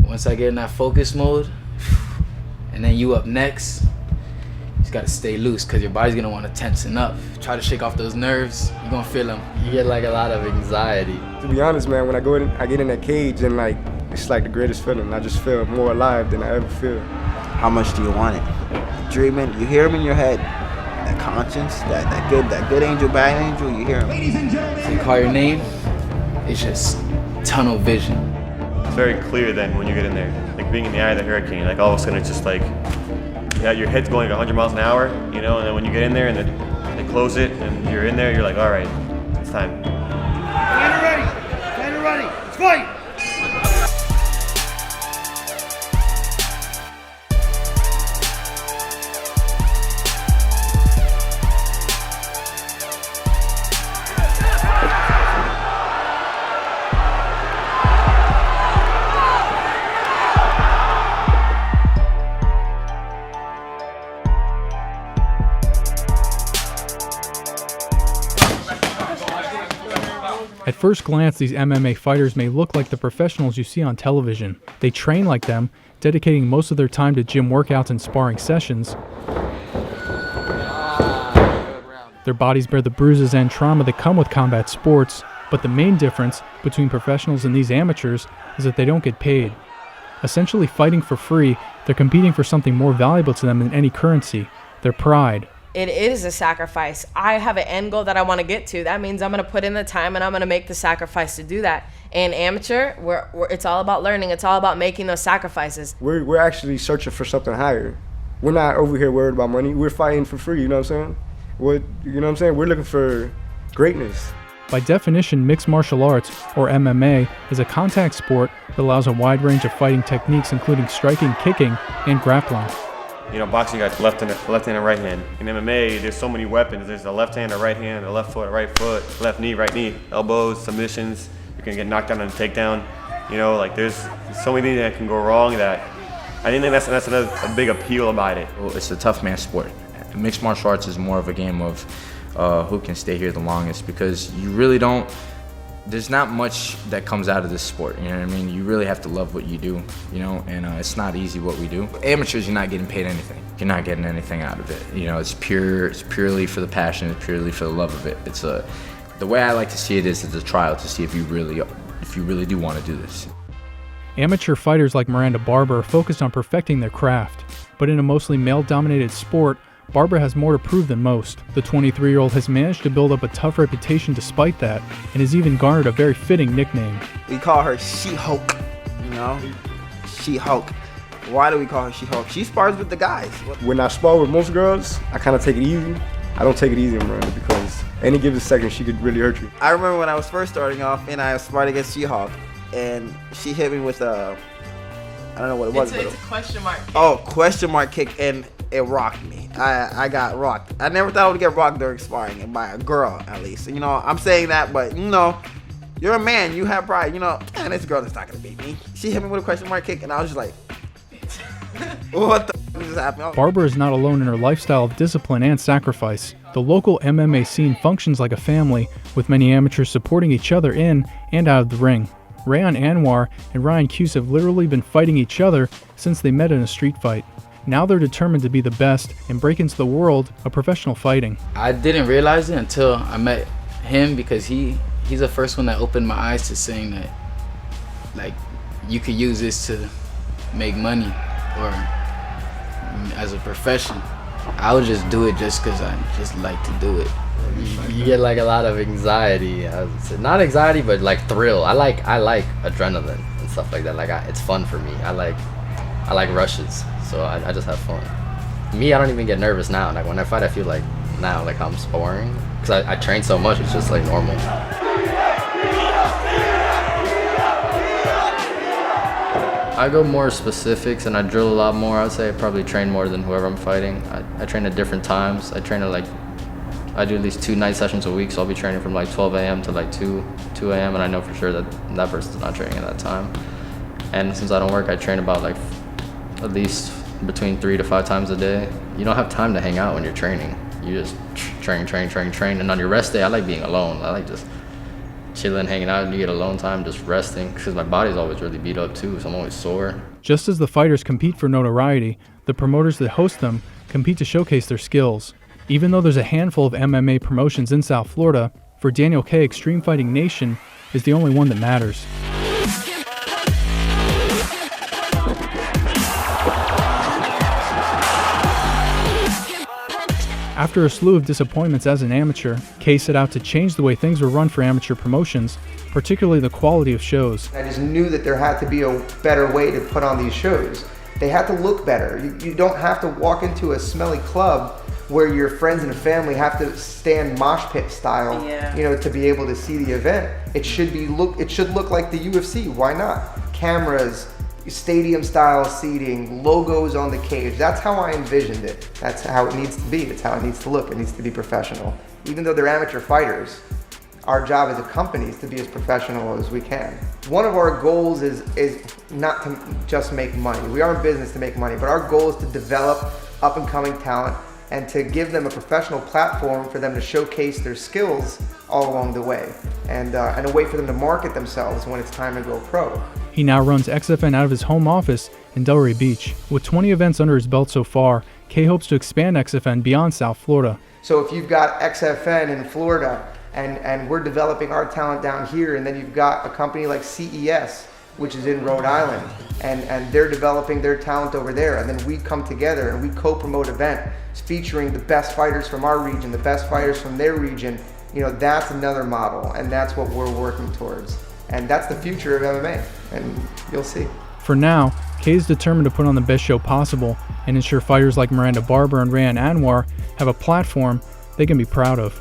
Once I get in that focus mode, and then you up next, you just gotta stay loose because your body's gonna want to tensen up. Try to shake off those nerves, you're gonna feel them. You get like a lot of anxiety. To be honest, man, when I get in that cage and like, it's like the greatest feeling. I just feel more alive than I ever feel. How much do you want it? Dreaming, you hear him in your head. That conscience, that good angel, bad angel, you hear him. Ladies and gentlemen, So you call your name, it's just tunnel vision. It's very clear then when you get in there, like being in the eye of the hurricane, like all of a sudden it's just like, yeah, your head's going like 100 miles an hour, you know, and then when you get in there and then they close it and you're in there, you're like, all right, it's time. Stand ready, let's fight! At first glance, these MMA fighters may look like the professionals you see on television. They train like them, dedicating most of their time to gym workouts and sparring sessions. Their bodies bear the bruises and trauma that come with combat sports, but the main difference between professionals and these amateurs is that they don't get paid. Essentially fighting for free, they're competing for something more valuable to them than any currency, their pride. It is a sacrifice. I have an end goal that I want to get to. That means I'm going to put in the time and I'm going to make the sacrifice to do that. And amateur, it's all about learning. It's all about making those sacrifices. We're actually searching for something higher. We're not over here worried about money. We're fighting for free, you know what I'm saying? You know what I'm saying? We're looking for greatness. By definition, mixed martial arts, or MMA, is a contact sport that allows a wide range of fighting techniques including striking, kicking, and grappling. You know, boxing, you got left hand and right hand. In MMA, there's so many weapons. There's a left hand, a right hand, a left foot, a right foot, left knee, right knee, elbows, submissions. You can get knocked down on a takedown. You know, like there's so many things that can go wrong that I think that's a big appeal about it. Well, it's a tough man sport. Mixed martial arts is more of a game of who can stay here the longest, because you really don't, there's not much that comes out of this sport, you know what I mean? You really have to love what you do, you know, and it's not easy what we do. Amateurs, you're not getting paid anything. You're not getting anything out of it. You know, it's purely for the passion, it's purely for the love of it. The way I like to see it is it's a trial to see if you really do want to do this. Amateur fighters like Miranda Barber are focused on perfecting their craft, but in a mostly male-dominated sport, Barber has more to prove than most. The 23-year-old has managed to build up a tough reputation despite that, and has even garnered a very fitting nickname. We call her She-Hulk, you know? She-Hulk. Why do we call her She-Hulk? She spars with the guys. When I spar with most girls, I kind of take it easy. I don't take it easy, Miranda, because any given second, she could really hurt you. I remember when I was first starting off and I sparred against She-Hulk, and she hit me with a, I don't know what it was. It's a question mark kick. Oh, question mark kick, and it rocked me. I got rocked. I never thought I would get rocked during sparring, and by a girl at least. You know, I'm saying that, but you know, you're a man, you have pride. You know, man, this girl is not gonna beat me. She hit me with a question mark kick, and I was just like, what the f just happened? Barber is not alone in her lifestyle of discipline and sacrifice. The local MMA scene functions like a family, with many amateurs supporting each other in and out of the ring. RAIYAN ANWAAR and Ryan KUSE have literally been fighting each other since they met in a street fight. Now they're determined to be the best and break into the world of professional fighting. I didn't realize it until I met him, because he's the first one that opened my eyes to saying that, like, you could use this to make money or as a profession. I would just do it just because I just like to do it. You get like a lot of anxiety. I would say. Not anxiety, but like thrill. I like adrenaline and stuff like that. Like it's fun for me. I like rushes, so I just have fun. Me, I don't even get nervous now. Like when I fight, I feel like now like I'm sparring, because I train so much. It's just like normal. I go more specifics and I drill a lot more. I would say I probably train more than whoever I'm fighting. I train at different times. I train at like, I do at least 2 night sessions a week, so I'll be training from like 12 a.m. to like 2 a.m. and I know for sure that that person's not training at that time. And since I don't work, I train about like at least between 3 to 5 times a day. You don't have time to hang out when you're training. You just train. And on your rest day, I like being alone. I like just chilling, hanging out, and you get alone time, just resting, because my body's always really beat up too, so I'm always sore. Just as the fighters compete for notoriety, the promoters that host them compete to showcase their skills. Even though there's a handful of MMA promotions in South Florida, for Daniel K, Extreme Fighting Nation is the only one that matters. After a slew of disappointments as an amateur, K set out to change the way things were run for amateur promotions, particularly the quality of shows. I just knew that there had to be a better way to put on these shows. They had to look better. You don't have to walk into a smelly club where your friends and family have to stand mosh pit style, you know, to be able to see the event. It should look like the UFC. Why not? Cameras, stadium style seating, logos on the cage. That's how I envisioned it. That's how it needs to be. It's how it needs to look. It needs to be professional. Even though they're amateur fighters, our job as a company is to be as professional as we can. One of our goals is not to just make money. We are in business to make money, but our goal is to develop up and coming talent and to give them a professional platform for them to showcase their skills all along the way, and a way for them to market themselves when it's time to go pro. He now runs XFN out of his home office in Delray Beach. With 20 events under his belt so far, K hopes to expand XFN beyond South Florida. So if you've got XFN in Florida, and we're developing our talent down here, and then you've got a company like CES, which is in Rhode Island, and they're developing their talent over there, and then we come together and we co-promote events featuring the best fighters from our region, the best fighters from their region. You know, that's another model, and that's what we're working towards. And that's the future of MMA, and you'll see. For now, K is determined to put on the best show possible and ensure fighters like Miranda BARBER and RAIYAN ANWAAR have a platform they can be proud of.